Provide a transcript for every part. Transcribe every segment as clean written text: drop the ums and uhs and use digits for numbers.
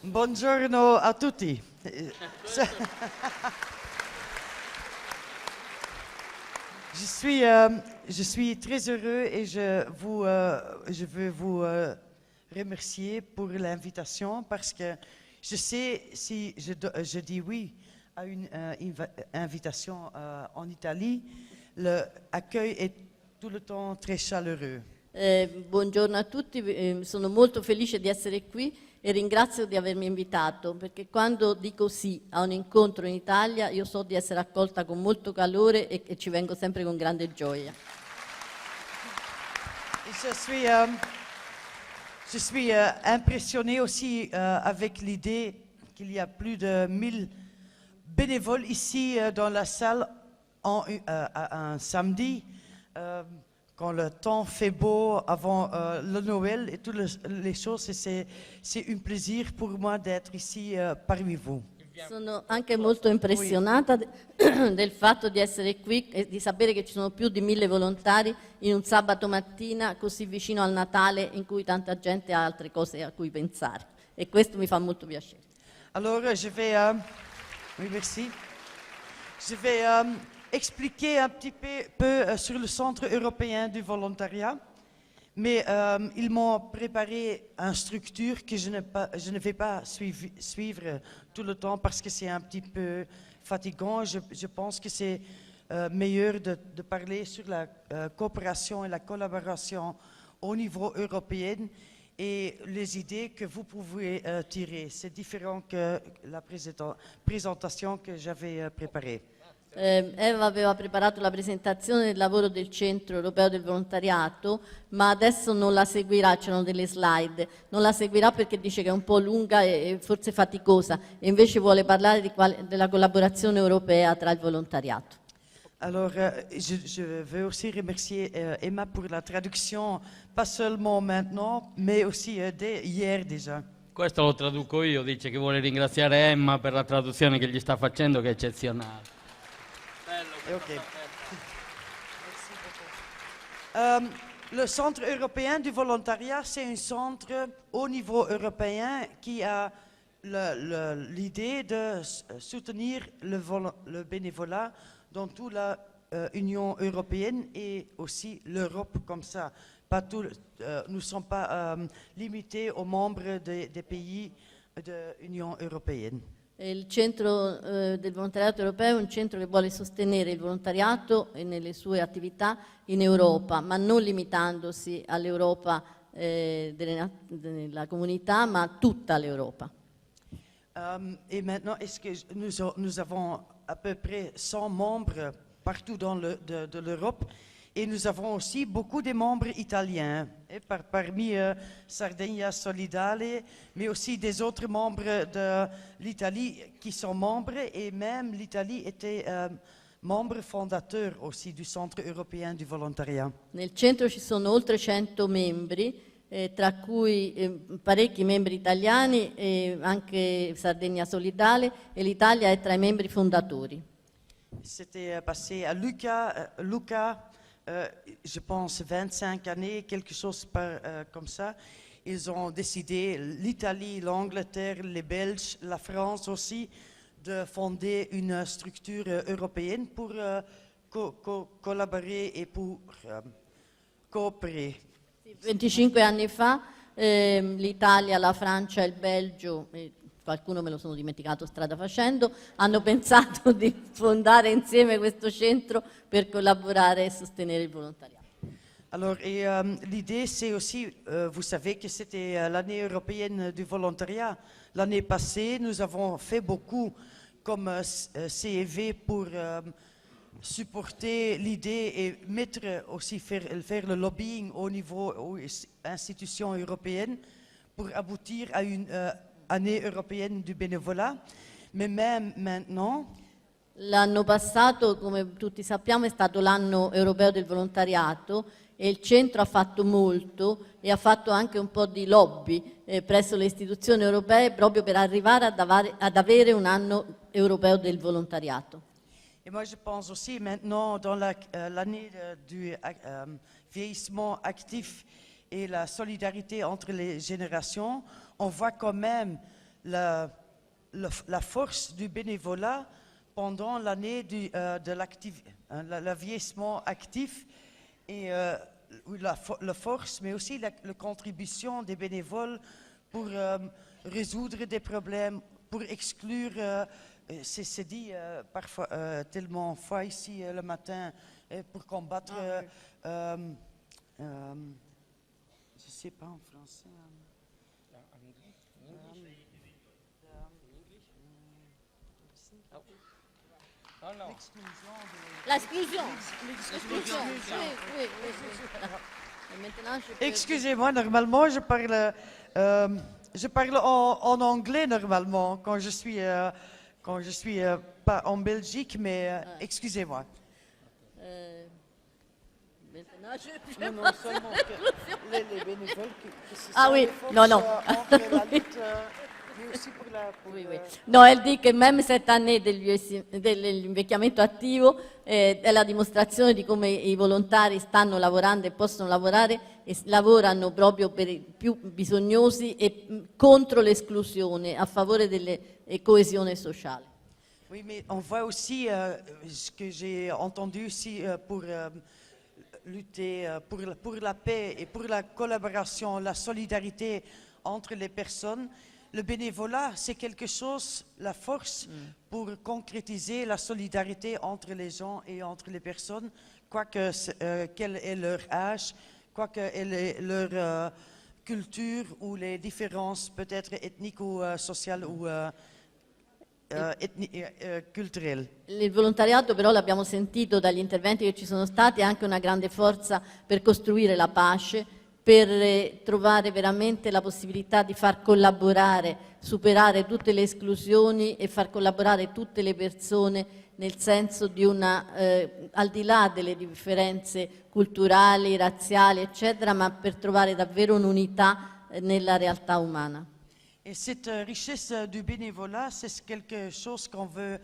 Buongiorno a tutti. Je suis très heureux et je veux vous remercier pour l'invitation parce que je sais si je dis oui à une invitation en Italie, l'accueil est tout le temps très chaleureux. Buongiorno a tutti, sono molto felice di essere qui e ringrazio di avermi invitato perché quando dico sì a un incontro in Italia io so di essere accolta con molto calore e ci vengo sempre con grande gioia. Je suis impressionné aussi avec l'idée qu'il y a plus de 1000 bénévoles ici dans la salle un samedi. Quand le temps fait beau avant le Noël et toutes les choses, c'est un plaisir pour moi d'être ici parmi vous. Sono anche molto impressionata del fatto di essere qui e di sapere che ci sono più di 1000 volontari in un sabato mattina così vicino al Natale in cui tanta gente ha altre cose a cui pensare e questo mi fa molto piacere. Alors oui, merci. Je vais expliquer un petit peu sur le Centre européen du volontariat, mais ils m'ont préparé une structure que je ne vais pas suivre tout le temps parce que c'est un petit peu fatigant. Je pense que c'est meilleur de parler sur la coopération et la collaboration au niveau européen et les idées que vous pouvez tirer. C'est différent que la présentation que j'avais préparée. Eva aveva preparato la presentazione del lavoro del Centro Europeo del Volontariato, ma adesso non la seguirà, c'erano delle slide, non la seguirà perché dice che è un po' lunga e forse faticosa e invece vuole parlare della collaborazione europea tra il volontariato. Alors, je veux aussi remercier Emma pour la traduction, pas seulement maintenant, mais aussi hier déjà. Questo lo traduco io, dice che vuole ringraziare Emma per la traduzione che gli sta facendo, che è eccezionale. Okay. Le Centre européen du volontariat, c'est un centre au niveau européen qui a l'idée de soutenir le bénévolat dans toute l'Union européenne et aussi l'Europe comme ça. Nous ne sommes pas limités aux membres des pays de l'Union européenne. Il centro del volontariato europeo è un centro che vuole sostenere il volontariato e nelle sue attività in Europa, ma non limitandosi all'Europa della comunità, ma a tutta l'Europa. Et maintenant, est-ce que nous avons à peu près 100 membres partout dans de l'Europe et nous avons aussi beaucoup de membres italiens, parmi Sardegna Solidale, mais aussi des autres membres de l'Italie qui sont membres et même l'Italie était membre fondateur aussi du Centre européen du volontariat. Nel centro ci sono oltre 100 membri, tra cui parecchi membri italiani e anche Sardegna Solidale e l'Italia è tra i membri fondatori. C'était passé à Lucca, je pense 25 années, quelque chose comme ça. Ils ont décidé, l'Italie, l'Angleterre, les Belges, la France aussi, de fonder une structure européenne pour collaborer et pour coopérer. 25 anni fa l'Italia, la Francia e il Belgio, qualcuno me lo sono dimenticato strada facendo, hanno pensato di fondare insieme questo centro per collaborare e sostenere il volontariato. Alors, l'idée, c'est aussi, vous savez que c'était l'année européenne du volontariat. L'année passée, nous avons fait beaucoup comme CEV pour supporter l'idée et faire le lobbying au niveau des institutions européennes pour aboutir à une année européenne du bénévolat. Mais même maintenant, l'anno passato, come tutti sappiamo, è stato l'anno europeo del volontariato e il centro ha fatto molto e ha fatto anche un po' di lobby presso le istituzioni europee proprio per arrivare ad avere un anno europeo del volontariato. Et moi, je pense aussi maintenant, dans l'année du vieillissement actif et la solidarité entre les générations, on voit quand même la force du bénévolat pendant l'année le vieillissement actif et la force, mais aussi la contribution des bénévoles pour résoudre des problèmes, pour exclure, c'est dit parfois tellement fois ici le matin, pour combattre, je ne sais pas en français. L'exclusion. L'exclusion. Oui, oui, oui. Et maintenant, je peux- Excusez-moi, normalement, je parle en anglais normalement quand je suis pas en Belgique, mais excusez-moi. Maintenant, je Non, non, passe à seulement la que conclusion. les bénévoles, que ce Ah sont oui, les forces, non, non. entre la lutte, mais aussi pour Oui, oui. No, elle dice che même cette année dell'invecchiamento attivo è la dimostrazione di come i volontari stanno lavorando e possono lavorare e lavorano proprio per i più bisognosi e contro l'esclusione, a favore della coesione sociale. Oui, mais on voit aussi ce que j'ai entendu aussi pour lutter pour la paix et pour la collaboration, la solidarité entre les personnes. Le bénévolat, c'est quelque chose, la force pour concrétiser la solidarité entre les gens et entre les personnes, quel est leur âge, quelle est leur culture ou les différences peut-être ethniques ou sociales ou culturelles. Il volontariato però, l'abbiamo sentito dagli interventi che ci sono stati, è anche una grande forza per costruire la pace, per trovare veramente la possibilità di far collaborare, superare tutte le esclusioni e far collaborare tutte le persone nel senso di al di là delle differenze culturali, razziali, eccetera, ma per trovare davvero un'unità nella realtà umana. Et cette richesse du bénévolat, c'est quelque chose qu'on veut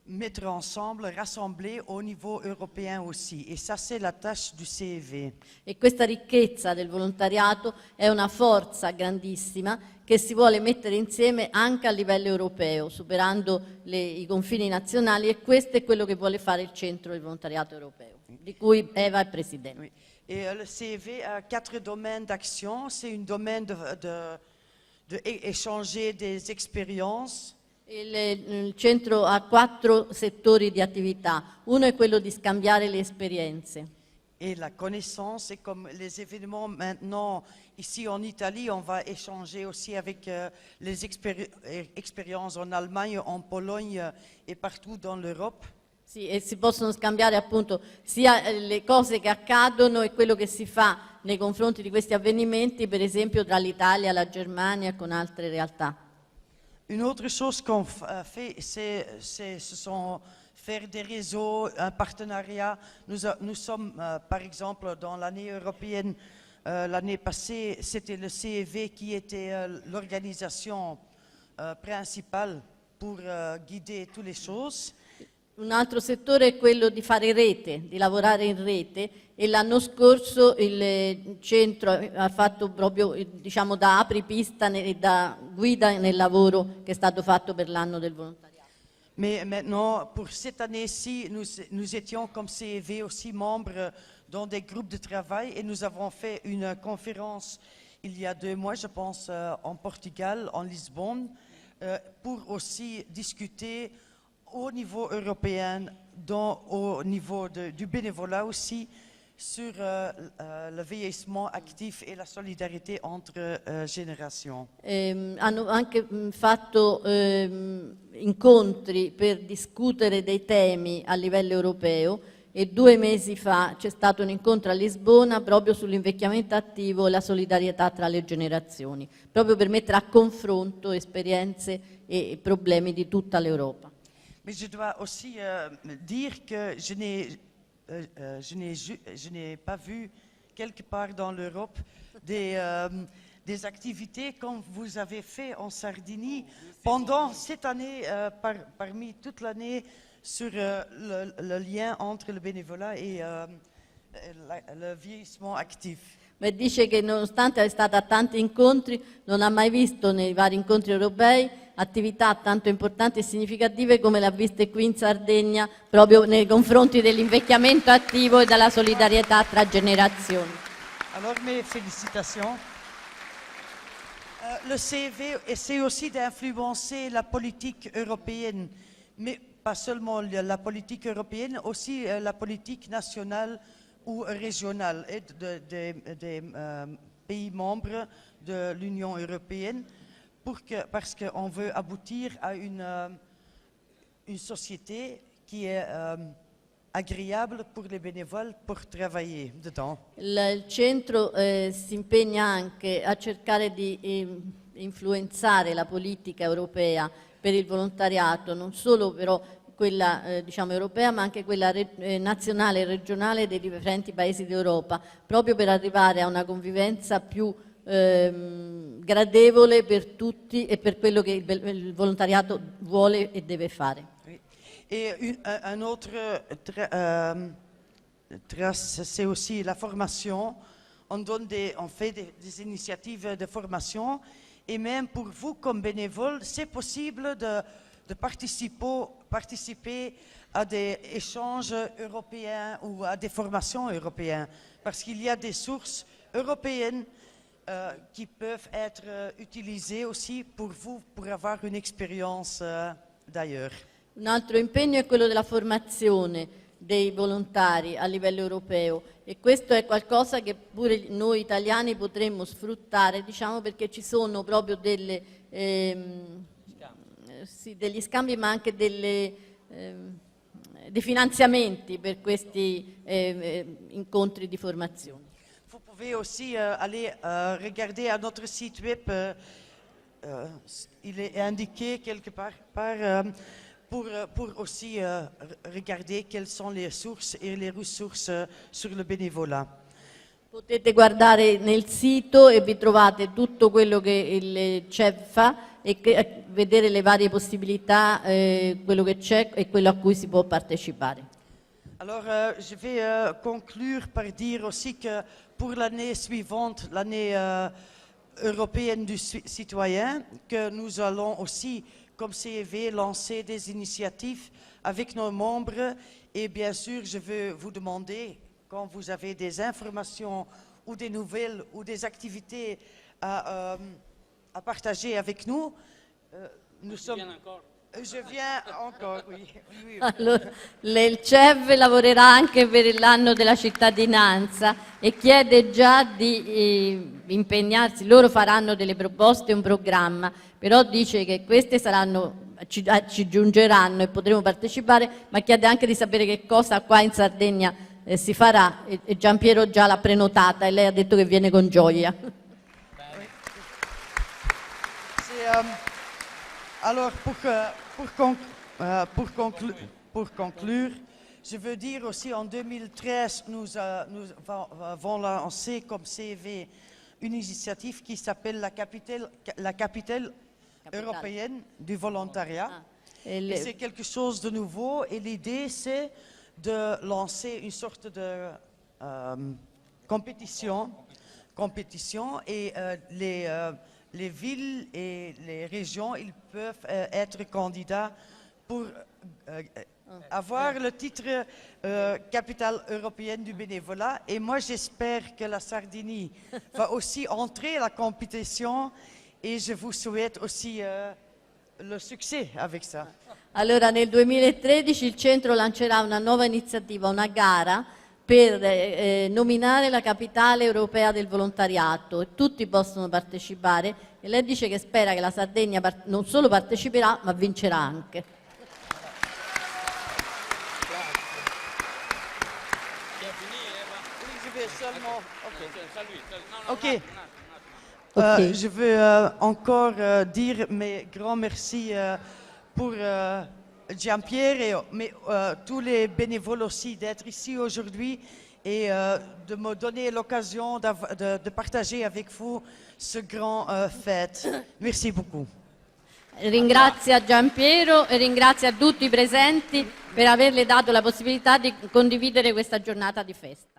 mettre ensemble, rassembler au niveau européen aussi. Et ça, c'est la tâche du CEV. E questa ricchezza del volontariato è una forza grandissima che si vuole mettere insieme anche a livello europeo, superando i confini nazionali, e questo è quello che vuole fare il Centro del Volontariato Europeo, di cui Eva è presidente. Oui. Et le CEV a 4 domaines d'action. C'est un domaine d'échanger des expériences. Il centro ha 4 settori di attività. Uno è quello di scambiare le esperienze. Et la connaissance, et comme les événements maintenant, ici en Italie, on va échanger aussi avec les expériences en Allemagne, en Pologne et partout dans l'Europe. Sì, e si possono scambiare appunto sia le cose che accadono e quello che si fa nei confronti di questi avvenimenti, per esempio tra l'Italia, la Germania, con altre realtà. Une autre chose qu'on fait, ce sont faire des réseaux, un partenariat. Nous sommes, par exemple, dans l'année européenne, l'année passée, c'était le CEV qui était l'organisation principale pour guider toutes les choses. Un altro settore è quello di fare rete, di lavorare in rete, e l'anno scorso il centro ha fatto proprio, diciamo, da apripista e da guida nel lavoro che è stato fatto per l'anno del volontariato. Mais maintenant, pour cette année-ci, nous étions comme CEV aussi membres dans des groupes de travail et nous avons fait une conférence il y a 2 mois, je pense, en Portugal, en Lisbonne, pour aussi discuter au niveau européen, au niveau du bénévolat aussi, sur le vieillissement actif et la solidarité entre générations. Hanno anche fatto incontri per discutere dei temi a livello europeo, e 2 mesi fa c'è stato un incontro a Lisbona proprio sull'invecchiamento attivo e la solidarietà tra le generazioni, proprio per mettere a confronto esperienze e problemi di tutta l'Europa. Mais je dois aussi dire que je n'ai pas vu quelque part dans l'Europe des activités comme vous avez fait en Sardaigne pendant cette année, parmi toute l'année, sur le lien entre le bénévolat et le vieillissement actif. ma dice che nonostante è stata a tanti incontri, non ha mai visto nei vari incontri europei attività tanto importanti e significative come l'ha viste qui in Sardegna, proprio nei confronti dell'invecchiamento attivo e della solidarietà tra generazioni. Alors mes félicitations. Le CV essaie aussi d'influencer la politique européenne, mais pas seulement la politique européenne, aussi la politique nationale ou régionale et des pays membres de l'Union européenne, parce qu'on veut aboutir à une société qui est agréable pour les bénévoles pour travailler dedans. Il centro si impegna anche a cercare di influenzare la politica europea per il volontariato, non solo però quella diciamo europea, ma anche quella nazionale e regionale dei differenti paesi d'Europa, proprio per arrivare a una convivenza più gradevole per tutti e per quello che il volontariato vuole e deve fare. Et un autre trace, c'est aussi la formation. On fait des initiatives de formation. Et même pour vous, comme bénévole, c'est possible de participer à des échanges européens ou à des formations européennes. Parce qu'il y a des sources européennes qui peuvent être utilisées aussi pour vous, pour avoir une expérience d'ailleurs. Un altro impegno è quello della formazione dei volontari a livello europeo e questo è qualcosa che pure noi italiani potremmo sfruttare, diciamo, perché ci sono proprio degli scambi ma anche dei finanziamenti per questi incontri di formazione. Vous pouvez aussi aller regarder à notre site web, il est indiqué quelque part pour aussi regarder quelles sont les sources et les ressources sur le bénévolat. Potete guardare nel sito e vi trovate tutto quello che il CEV fa e vedere le varie possibilità, quello che c'è e quello a cui si può partecipare. Alors, je vais conclure par dire aussi que pour l'année suivante, l'année européenne du citoyen, que nous allons aussi comme CEV, lancer des initiatives avec nos membres. Et bien sûr, je veux vous demander, quand vous avez des informations ou des nouvelles ou des activités à partager avec nous, nous sommes... Je viens encore, oui. Allora, il CEV lavorerà anche per l'anno della cittadinanza e chiede già di impegnarsi, loro faranno delle proposte, un programma, però dice che queste saranno, ci giungeranno e potremo partecipare, ma chiede anche di sapere che cosa qua in Sardegna si farà e Giampiero già l'ha prenotata e lei ha detto che viene con gioia. Alors, pour conclure, je veux dire aussi en 2013, nous avons lancé comme CV une initiative qui s'appelle la capitale européenne du volontariat. Et c'est quelque chose de nouveau et l'idée c'est de lancer une sorte de compétition et les villes et les régions, ils peuvent être candidats pour avoir le titre capitale européenne du bénévolat. Et moi, j'espère que la Sardaigne va aussi entrer à la compétition et je vous souhaite aussi le succès avec ça. Allora, nel 2013 il centro lancerà una nuova iniziativa, una gara per nominare la capitale europea del volontariato e tutti possono partecipare e lei dice che spera che la Sardegna non solo parteciperà ma vincerà anche. Je veux encore dire mes grands merci pour Giampiero, mais tous les bénévoles aussi d'être ici aujourd'hui et de me donner l'occasion de partager avec vous ce grand fête. Merci beaucoup. Ringrazia Giampiero e ringrazia tutti i presenti per averle dato la possibilità di condividere questa giornata di festa.